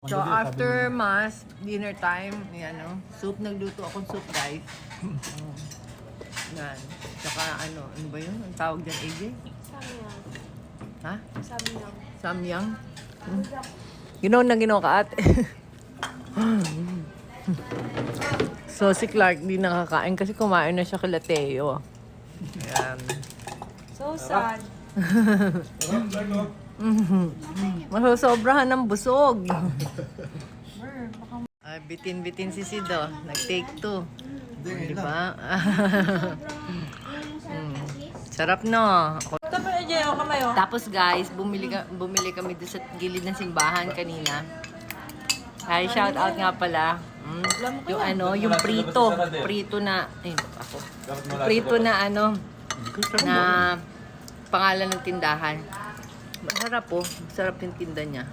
So, after mass, dinner time, yan, no? Soup, nagluto akong soup, guys. Yan. Tsaka, ano ba yun? Ang tawag dyan, AJ? Samyang. Ha? Samyang. Samyang? Ginaw na ginaw ka, ate. So, si Clark di nakakain kasi kumain na siya kila Teo. Yan. So sad. Masosobrahan ng busog. Ay, bitin-bitin si Sido. Nag-take two. Diba? Sarap, no? Tapos guys, bumili kami doon sa gilid ng simbahan kanina. Ay, shout out nga pala. Yung ano, yung prito na, prito na ano, na pangalan ng tindahan. Masarap po, masarap yung tinda niya.